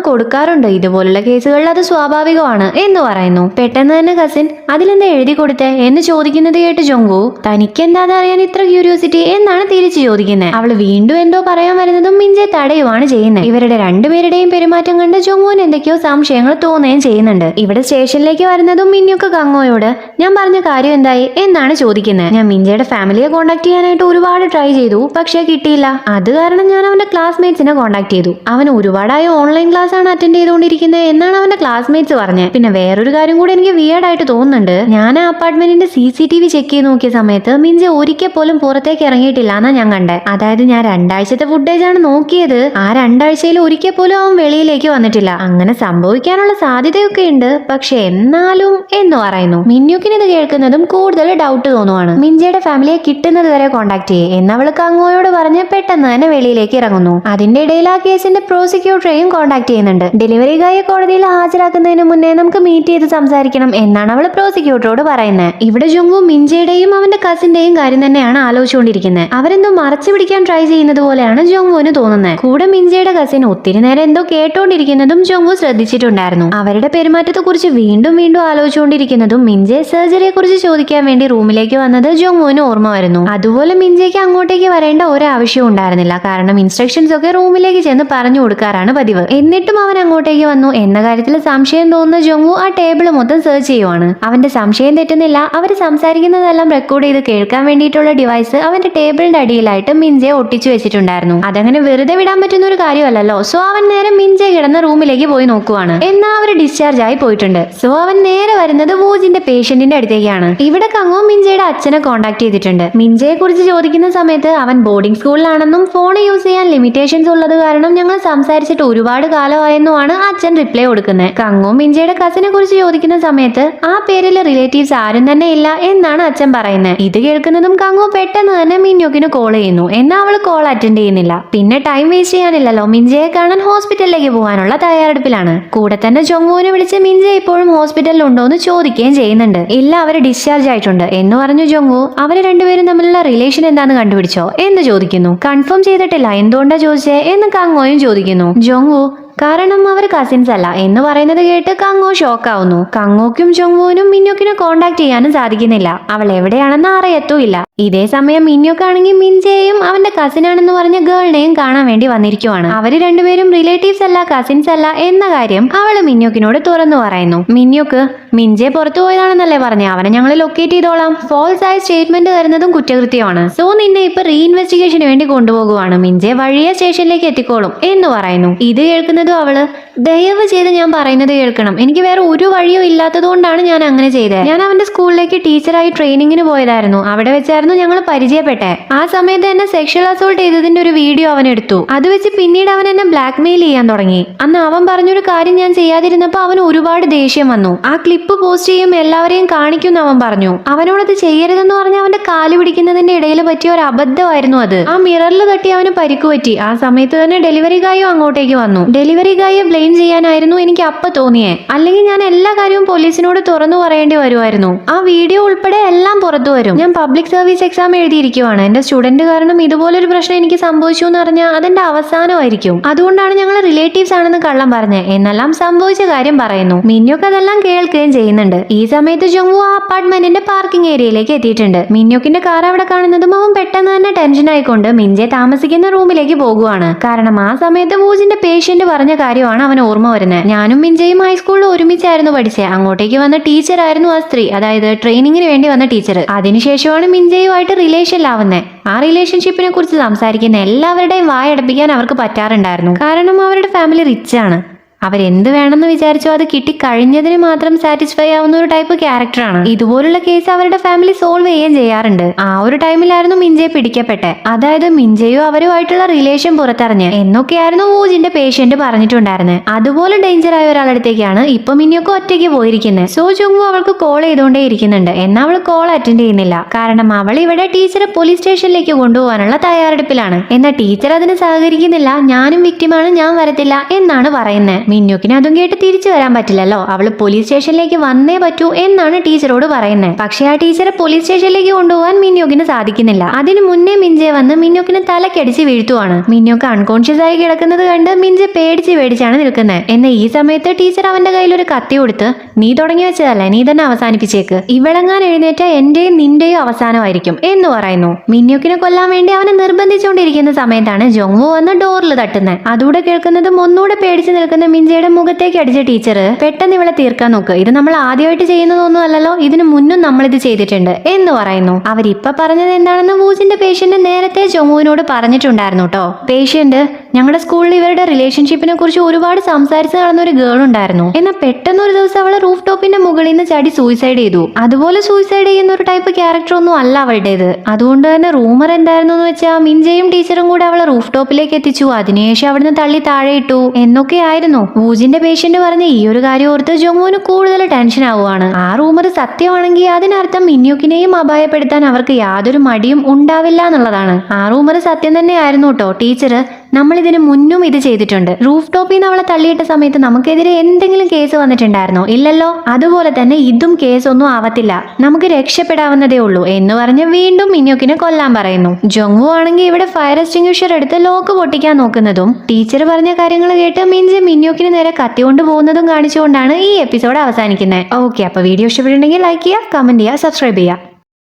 കൊടുക്കാറുണ്ട്, ഇതുപോലുള്ള കേസുകളിൽ അത് സ്വാഭാവികമാണ് എന്ന് പറയുന്നു. പെട്ടെന്ന് തന്നെ കസിൻ അതിലെന്താ എഴുതി കൊടുത്തേ എന്ന് ചോദിക്കുന്നത് കേട്ട് ജോങ്വൂ തനിക്കെന്താ അറിയാൻ ഇത്ര ക്യൂരിയോസിറ്റി എന്നാണ് തിരിച്ചു ചോദിക്കുന്നത്. അവള് വീണ്ടും എന്തോ പറയാൻ വരുന്നതും മിൻജെ തടയുവാണ് ചെയ്യുന്നത്. ഇവരുടെ രണ്ടുപേരുടെയും പെരുമാറ്റം കണ്ട് ജോങ്വൂന് എന്തൊക്കെയോ സംശയങ്ങൾ തോന്നുകയും ചെയ്യുന്നുണ്ട്. ഇവിടെ സ്റ്റേഷനിലേക്ക് വരുന്നതും മിന്യോക്ക് ഗംഗോയോട് ഞാൻ പറഞ്ഞ കാര്യം എന്തായി എന്നാണ് ചോദിക്കുന്നത്. ഞാൻ മിൻജയുടെ ഫാമിലിയെ കോൺടാക്ട് ചെയ്യാനായിട്ട് ഒരുപാട് ട്രൈ ചെയ്തു, പക്ഷേ കിട്ടിയില്ല. അത് കാരണം ഞാൻ അവന്റെ ക്ലാസ്മേറ്റ്സിനെ കോൺടാക്ട് ചെയ്തു. അവൻ ഒരുപാടായ ഓൺലൈൻ ക്ലാസ് ആണ് അറ്റൻഡ് ചെയ്തുകൊണ്ടിരിക്കുന്നത് എന്നാണ് അവന്റെ ക്ലാസ്മേറ്റ്സ് പറഞ്ഞത്. പിന്നെ വേറൊരു കാര്യം കൂടി എനിക്ക് വിയേർഡ് ആയിട്ട് തോന്നുന്നുണ്ട്. ഞാൻ ആ അപ്പാർട്ട്മെന്റിന്റെ CCTV ചെക്ക് ചെയ്ത് നോക്കിയ സമയത്ത് മിൻജ ഒരിക്കൽ പോലും പുറത്തേക്ക് ഇറങ്ങിയിട്ടില്ല എന്നാ ഞാൻ കണ്ടേ. അതായത് ഞാൻ 2 ആഴ്ചത്തെ ഫുട്ടേജ് ആണ് നോക്കിയത്. ആ 2 ആഴ്ചയിൽ ഒരിക്കൽ പോലും അവൻ വെളിയിലേക്ക് വന്നിട്ടില്ല. അങ്ങനെ സംഭവിക്കാനുള്ള സാധ്യതയൊക്കെ ഉണ്ട്, പക്ഷെ എന്നാലും എന്ന് പറയുന്നു. മിന്യോക്കിന് ഇത് കേൾക്കുന്നതും കൂടുതൽ ഡൗട്ട് തോന്നുവാണ്. മിൻജയുടെ ഫാമിലിയെ കിട്ടുന്നത് വരെ കോൺടാക്ട് ചെയ്യേ എന്നവൾക്ക് അങ്ങോയോട് പറഞ്ഞ് പെട്ടെന്ന് തന്നെ വെളിയിലേക്ക് ഇറങ്ങുന്നു. അതിന്റെ ഇടയിൽ ആ കേസിന്റെ പ്രോസിക്യൂട്ടറെയും കോൺടാക്ട് ചെയ്യുന്നുണ്ട്. ഡെലിവറി ഗായെ കോടതിയിൽ ഹാജരാക്കുന്നതിന് മുന്നേ നമുക്ക് മീറ്റ് ചെയ്ത് സംസാരിക്കണം എന്നാണ് അവൾ പ്രോസിക്യൂട്ടറോട് പറയുന്നത്. ഇവിടെ ജോങ്വൂ മിൻജയുടെയും അവന്റെ കസിന്റെയും കാര്യം തന്നെയാണ് ആലോചിച്ചുകൊണ്ടിരിക്കുന്നത്. അവരെന്തോ മറച്ചു പിടിക്കാൻ ഒളിപ്പിക്കാൻ ട്രൈ ചെയ്യുന്നത് പോലെയാണ് ജോങ്വുവിന് തോന്നുന്നത്. കൂടെ മിൻജയുടെ കസിൻ ഒത്തിരി നേരം എന്തോ കേട്ടോണ്ടിരിക്കുന്നതും ജോങ്വു ശ്രദ്ധിച്ചിട്ടുണ്ടായിരുന്നു. അവരുടെ പെരുമാറ്റത്തെ കുറിച്ച് വീണ്ടും വീണ്ടും ആലോചിച്ചുകൊണ്ടിരിക്കുന്നതും മിൻജെ സർജറിയെ കുറിച്ച് ചോദിക്കാൻ വേണ്ടി റൂമിലേക്ക് വന്നത് ജോങ്വുവിന് ഓർമ്മ വരുന്നു. അതുപോലെ മിൻജയ്ക്ക് അങ്ങോട്ടേക്ക് വരേണ്ട ഒരാവശ്യവും ഉണ്ടായിരുന്നില്ല. കാരണം ഇൻസ്ട്രക്ഷൻസ് ഒക്കെ റൂമിലേക്ക് ചെന്ന് പറഞ്ഞു കൊടുക്കാറാണ് പതിവ്. എന്നിട്ടും അവൻ അങ്ങോട്ടേക്ക് വന്നു എന്ന കാര്യത്തിൽ സംശയം തോന്നുന്ന ജോങ്വു ആ ടേബിൾ മൊത്തം സെർച്ച് ചെയ്യുവാണ്. അവന്റെ സംശയം തെറ്റുന്നില്ല. അവർ സംസാരിക്കുന്നതെല്ലാം റെക്കോർഡ് ചെയ്ത് കേൾക്കാൻ വേണ്ടിയിട്ടുള്ള ഡിവൈസ് അവന്റെ ടേബിളിന്റെ അടിയിലായിട്ട് മിൻജയെ ഒട്ടിച്ചു വെച്ചിട്ടുണ്ടായിരുന്നു. അതങ്ങനെ വെറുതെ വിടാൻ പറ്റുന്ന ഒരു കാര്യമല്ലല്ലോ. സോ അവൻ നേരെ മിൻജെ കിടന്ന റൂമിലേക്ക് പോയി നോക്കുവാണ്. എന്നാൽ അവർ ഡിസ്ചാർജ് ആയി പോയിട്ടുണ്ട്. സോ അവൻ നേരെ വരുന്നത് വൂജിന്റെ പേഷ്യന്റിന്റെ അടുത്തേക്കാണ്. ഇവിടെ കങ്ങോ മിൻജയുടെ അച്ഛനെ കോൺടാക്ട് ചെയ്തിട്ടുണ്ട്. മിൻജയെ കുറിച്ച് ചോദിക്കുന്ന സമയത്ത് അവൻ ബോർഡിംഗ് സ്കൂളിലാണെന്നും ഫോൺ യൂസ് ചെയ്യാൻ ലിമിറ്റേഷൻസ് ഉള്ളത് കാരണം ഞങ്ങൾ സംസാരിച്ചിട്ട് ഒരുപാട് കാലമായെന്നുമാണ് അച്ഛൻ റിപ്ലൈ കൊടുക്കുന്നത്. കങ്ങോ മിൻജയുടെ കസിനെ കുറിച്ച് ചോദിക്കുന്ന സമയത്ത് ആ പേരിലെ റിലേറ്റീവ്സ് ആരും തന്നെ ഇല്ല എന്നാണ് അച്ഛൻ പറയുന്നത്. ഇത് കേൾക്കുന്നതും കങ്ങോ പെട്ടെന്ന് തന്നെ മിന്യോക്കിന് കോൾ ചെയ്യുന്നു. എന്നാൽ അവൾ കോൾ അറ്റൻഡ് ചെയ്യുന്നില്ല. പിന്നെ ടൈം വേസ്റ്റ് ചെയ്യാനില്ലല്ലോ. മിൻജയെ കാണാൻ ഹോസ്പിറ്റലിലേക്ക് പോകാനുള്ള തയ്യാറെടുപ്പിലാണ്. കൂടെ തന്നെ ജോങ്വുവിനെ വിളിച്ച് മിൻജെ ഇപ്പോഴും ഹോസ്പിറ്റലിൽ ഉണ്ടോ എന്ന് ചോദിക്കുകയും ചെയ്യുന്നുണ്ട്. ഇല്ല, അവര് ഡിസ്ചാർജ് ആയിട്ടുണ്ട് എന്ന് പറഞ്ഞു ജോങ്വു. അവര് രണ്ടുപേരും തമ്മിലുള്ള റിലേഷൻ എന്താന്ന് കണ്ടുപിടിച്ചോ എന്ന് ചോദിക്കുന്നു. കൺഫേം ചെയ്തിട്ടില്ല. എന്തുകൊണ്ടാ ചോദിച്ചേ എന്ന് കങ്ങോയും ചോദിക്കുന്നു. ജോങ്വു കാരണം അവർ കസിൻസ് അല്ല എന്ന് പറയുന്നത് കേട്ട് കങ്ങോ ഷോക്ക് ആവുന്നു. കങ്ങോക്കും ജോങ്വുവിനും മിന്യോക്കിനെ കോണ്ടാക്ട് ചെയ്യാനും സാധിക്കുന്നില്ല. അവൾ എവിടെയാണെന്ന് അറിയത്തുമില്ല. ഇതേ സമയം മിന്യോക്കാണെങ്കിൽ മിൻജയെയും അവന്റെ കസിനാണെന്ന് പറഞ്ഞ ഗേളിനെയും കാണാൻ വേണ്ടി വന്നിരിക്കുവാണ്. അവര് രണ്ടുപേരും റിലേറ്റീവ്സ് അല്ല, കസിൻസ് അല്ല എന്ന കാര്യം അവള് മിന്യോക്കിനോട് തുറന്നു പറയുന്നു. മിന്യോക്ക് മിൻജെ പുറത്തു പോയതാണെന്നല്ലേ പറഞ്ഞേ, അവനെ ഞങ്ങൾ ലൊക്കേറ്റ് ചെയ്തോളാം. ഫോൾസ് ആയ സ്റ്റേറ്റ്മെന്റ് തരുന്നതും കുറ്റകൃത്യമാണ്. സോ നിന്നെ ഇപ്പൊ റീഇൻവെസ്റ്റിഗേഷന് വേണ്ടി കൊണ്ടുപോകുവാണ്. മിൻജെ വഴിയെ സ്റ്റേഷനിലേക്ക് എത്തിക്കോളും എന്ന് പറയുന്നു. ഇത് കേൾക്കുന്നത് അവള് ദയവ് ചെയ്ത് ഞാൻ പറയുന്നത് കേൾക്കണം. എനിക്ക് വേറെ ഒരു വഴിയോ ഇല്ലാത്തത് കൊണ്ടാണ് ഞാൻ അങ്ങനെ ചെയ്തത്. ഞാൻ അവന്റെ സ്കൂളിലേക്ക് ടീച്ചറായി ട്രെയിനിങ്ങിന് പോയതായിരുന്നു. അവിടെ വെച്ചായിരുന്നു ഞങ്ങൾ പരിചയപ്പെട്ടെ. ആ സമയത്ത് എന്നെ സെക്ഷൽ അസോൾട്ട് ചെയ്തതിന്റെ ഒരു വീഡിയോ അവൻ എടുത്തു. അത് വെച്ച് പിന്നീട് അവൻ എന്നെ ബ്ലാക്ക് മെയിൽ ചെയ്യാൻ തുടങ്ങി. അന്ന് അവൻ പറഞ്ഞൊരു കാര്യം ഞാൻ ചെയ്യാതിരുന്നപ്പോ അവന് ഒരുപാട് ദേഷ്യം വന്നു. ആ ക്ലിപ്പ് പോസ്റ്റ് ചെയ്യും, എല്ലാവരെയും കാണിക്കും അവൻ പറഞ്ഞു. അവനോടത് ചെയ്യരുതെന്ന് പറഞ്ഞ് അവന്റെ കാല് പിടിക്കുന്നതിന്റെ ഇടയിൽ പറ്റിയ ഒരു അബദ്ധമായിരുന്നു അത്. ആ മിററിൽ തട്ടി അവന് പരിക്ക് പറ്റി. ആ സമയത്ത് തന്നെ ഡെലിവറി ഗായും അങ്ങോട്ടേക്ക് വന്നു. ഡെലിവറി ഗായെ ബ്ലെയിം ചെയ്യാനായിരുന്നു എനിക്ക് അപ്പൊ തോന്നിയേ. അല്ലെങ്കിൽ ഞാൻ എല്ലാ കാര്യവും പോലീസിനോട് തുറന്നു പറയേണ്ടി വരുമായിരുന്നു. ആ വീഡിയോ ഉൾപ്പെടെ എല്ലാം പുറത്തു വരും. ഞാൻ പബ്ലിക് സർവീസ് എക്സാം എഴുതിയിരിക്കുവാണ്. എന്റെ സ്റ്റുഡന്റ് കാരണം ഇതുപോലൊരു പ്രശ്നം എനിക്ക് സംഭവിച്ചു എന്ന് പറഞ്ഞാൽ അതെന്റെ അവസാനമായിരിക്കും. അതുകൊണ്ടാണ് ഞങ്ങൾ റിലേറ്റീവ്സ് ആണെന്ന് കള്ളം പറഞ്ഞത് എന്നെല്ലാം സംഭവിച്ച കാര്യം പറയുന്നു. മിന്യോക്ക് അതെല്ലാം കേൾക്കുകയും ചെയ്യുന്നുണ്ട്. ഈ സമയത്ത് ജോങ്വു ആ അപ്പാർട്ട്മെന്റിന്റെ പാർക്കിംഗ് ഏരിയയിലേക്ക് എത്തിയിട്ടുണ്ട്. മിന്യോക്കിന്റെ കാർ അവിടെ കാണുന്നതും അവൻ പെട്ടെന്ന് തന്നെ ടെൻഷൻ ആയിക്കൊണ്ട് മിൻജെ താമസിക്കുന്ന റൂമിലേക്ക് പോകുവാണ്. കാരണം ആ സമയത്ത് വൂജിന്റെ പേഷ്യന്റ് പറഞ്ഞ കാര്യമാണ് അവൻ ഓർമ്മ വരുന്നത്. ഞാനും മിൻജയും ഹൈസ്കൂളിൽ ഒരുമിച്ചായിരുന്നു പഠിച്ചത്. അങ്ങോട്ടേക്ക് വന്ന ടീച്ചർ ആയിരുന്നു ആ സ്ത്രീ, അതായത് ട്രെയിനിങ്ങിന് വേണ്ടി വന്ന ടീച്ചർ. അതിനുശേഷമാണ് മിൻജയുമായിട്ട് റിലേഷനിലാവുന്നത്. ആ റിലേഷൻഷിപ്പിനെ കുറിച്ച് സംസാരിക്കുന്ന എല്ലാവരുടെയും വായടപ്പിക്കാൻ അവർക്ക് പറ്റാറുണ്ടായിരുന്നു. കാരണം അവരുടെ ഫാമിലി റിച്ച് ആണ്. അവരെന്ത് വേണമെന്ന് വിചാരിച്ചോ അത് കിട്ടിക്കഴിഞ്ഞതിന് മാത്രം സാറ്റിസ്ഫൈ ആവുന്ന ഒരു ടൈപ്പ് ക്യാരക്ടറാണ്. ഇതുപോലുള്ള കേസ് അവരുടെ ഫാമിലി സോൾവ് ചെയ്യുകയും ചെയ്യാറുണ്ട്. ആ ഒരു ടൈമിലായിരുന്നു മിൻജയെ പിടിക്കപ്പെട്ടെ. അതായത് മിൻജയും അവരുമായിട്ടുള്ള റിലേഷൻ പുറത്തറിഞ്ഞ് എന്നൊക്കെയായിരുന്നു വൂജിന്റെ പേഷ്യന്റ് പറഞ്ഞിട്ടുണ്ടായിരുന്നത്. അതുപോലെ ഡേഞ്ചർ ആയ ഒരാളടുത്തേക്കാണ് ഇപ്പൊ മിന്യൊക്കെ ഒറ്റയ്ക്ക് പോയിരിക്കുന്നത്. സോ ജോങ്വു അവൾക്ക് കോൾ ചെയ്തുകൊണ്ടേ ഇരിക്കുന്നുണ്ട്. എന്നാൽ അവൾ കോൾ അറ്റൻഡ് ചെയ്യുന്നില്ല. കാരണം അവൾ ഇവിടെ ടീച്ചറെ പോലീസ് സ്റ്റേഷനിലേക്ക് കൊണ്ടുപോകാനുള്ള തയ്യാറെടുപ്പിലാണ്. എന്നാൽ ടീച്ചർ അതിന് സഹകരിക്കുന്നില്ല. ഞാനും വിക്ടിമാണ്, ഞാൻ വരത്തില്ല എന്നാണ് പറയുന്നത്. മിന്യോക്കിന് അതും കേട്ട് തിരിച്ചു വരാൻ പറ്റില്ലല്ലോ. അവള് പോലീസ് സ്റ്റേഷനിലേക്ക് വന്നേ പറ്റൂ എന്നാണ് ടീച്ചറോട് പറയുന്നത്. പക്ഷെ ആ ടീച്ചറെ പോലീസ് സ്റ്റേഷനിലേക്ക് കൊണ്ടുപോകാൻ മിന്യോക്കിന് സാധിക്കുന്നില്ല. അതിന് മുന്നേ മിൻജെ വന്ന് മിന്യോക്കിന് തലക്കടിച്ച് വീഴ്ത്തുവാണ്. മിന്യോക്ക് അൺകോൺഷ്യസ് ആയി കിടക്കുന്നത് കണ്ട് മിൻജെ പേടിച്ചാണ് നിൽക്കുന്നത്. എന്നാൽ ഈ സമയത്ത് ടീച്ചർ അവന്റെ കയ്യിൽ ഒരു കത്തി കൊടുത്ത്, നീ തുടങ്ങി വെച്ചതല്ല, നീ തന്നെ അവസാനിപ്പിച്ചേക്ക്. ഇവളെങ്ങാൻ എഴുന്നേറ്റ എന്റെയും നിന്റെയും അവസാനമായിരിക്കും എന്ന് പറയുന്നു. മിന്യോക്കിനെ കൊല്ലാൻ വേണ്ടി അവനെ നിർബന്ധിച്ചുകൊണ്ടിരിക്കുന്ന സമയത്താണ് ജോങ്വു വന്ന് ഡോറിൽ തട്ടുന്നത്. അതുകൂടെ കേൾക്കുന്നതും ഒന്നുകൂടെ പേടിച്ച് നിൽക്കുന്ന മിൻജയുടെ മുഖത്തേക്ക് അടിച്ച ടീച്ചർ പെട്ടെന്ന് ഇവളെ തീർക്കാൻ നോക്ക്, ഇത് നമ്മൾ ആദ്യമായിട്ട് ചെയ്യുന്നതൊന്നും അല്ലല്ലോ, ഇതിനു മുന്നും നമ്മൾ ഇത് ചെയ്തിട്ടുണ്ട് എന്ന് പറയുന്നു. അവരിപ്പൊ പറഞ്ഞത് എന്താണെന്ന് വൂജിന്റെ പേഷ്യന്റ് നേരത്തെ ജോങ്വുവിനോട് പറഞ്ഞിട്ടുണ്ടായിരുന്നു കേട്ടോ. പേഷ്യന്റ്, ഞങ്ങളുടെ സ്കൂളിൽ ഇവരുടെ റിലേഷൻഷിപ്പിനെ കുറിച്ച് ഒരുപാട് സംസാരിച്ച് നടന്ന ഒരു ഗേൾ ഉണ്ടായിരുന്നു. എന്നാൽ പെട്ടെന്ന് ഒരു ദിവസം അവള് റൂഫ് ടോപ്പിന്റെ മുകളിൽ നിന്ന് ചാടി സൂയിസൈഡ് ചെയ്തു. അതുപോലെ സൂയിസൈഡ് ചെയ്യുന്ന ഒരു ടൈപ്പ് ക്യാരക്ടർ ഒന്നും അല്ല അവളുടേത്. അതുകൊണ്ട് തന്നെ റൂമർ എന്തായിരുന്നു എന്ന് വെച്ചാൽ മിൻജയും ടീച്ചറും കൂടെ അവളെ റൂഫ് ടോപ്പിലേക്ക് എത്തിച്ചു. അതിനുശേഷം അവിടുന്ന് തള്ളി താഴെ ഇട്ടു എന്നൊക്കെ ആയിരുന്നു. വൂജിന്റെ പേഷ്യന്റ് പറഞ്ഞ ഈ ഒരു കാര്യം ഓർത്ത് ജോങ്വുവിന് കൂടുതൽ ടെൻഷൻ ആവുകയാണ്. ആ റൂമർ സത്യമാണെങ്കിൽ അതിനർത്ഥം മിന്യോക്കിനെയും അപായപ്പെടുത്താൻ അവർക്ക് യാതൊരു മടിയും ഉണ്ടാവില്ല എന്നുള്ളതാണ്. ആ റൂമർ സത്യം തന്നെ ആയിരുന്നു കേട്ടോ. ടീച്ചർ നമ്മൾ ഇതിന് മുന്നും ഇത് ചെയ്തിട്ടുണ്ട്. റൂഫ് ടോപ്പിൽ നിന്ന് അവളെ തള്ളിയിട്ട സമയത്ത് നമുക്കെതിരെ എന്തെങ്കിലും കേസ് വന്നിട്ടുണ്ടായിരുന്നോ? ഇല്ലല്ലോ. അതുപോലെ തന്നെ ഇതും കേസൊന്നും ആവത്തില്ല, നമുക്ക് രക്ഷപ്പെടാവുന്നതേ ഉള്ളൂ എന്ന് പറഞ്ഞ് വീണ്ടും മിന്യോക്കിനെ കൊല്ലാൻ പറയുന്നു. ജോങ്വു ആണെങ്കിൽ ഇവിടെ ഫയർ എക്സ്റ്റിംഗ്വിഷർ എടുത്ത് ലോക്ക് പൊട്ടിക്കാൻ നോക്കുന്നതും ടീച്ചർ പറഞ്ഞ കാര്യങ്ങൾ കേട്ട് മിൻജെ മിന്യോക്കിന് നേരെ കത്തിക്കൊണ്ട് പോകുന്നതും കാണിച്ചുകൊണ്ടാണ് ഈ എപ്പിസോഡ് അവസാനിക്കുന്നത്. ഓക്കെ, അപ്പൊ വീഡിയോ ഇഷ്ടപ്പെട്ടിട്ടുണ്ടെങ്കിൽ ലൈക്ക് ചെയ്യുക, കമന്റ് ചെയ്യുക, സബ്സ്ക്രൈബ് ചെയ്യുക.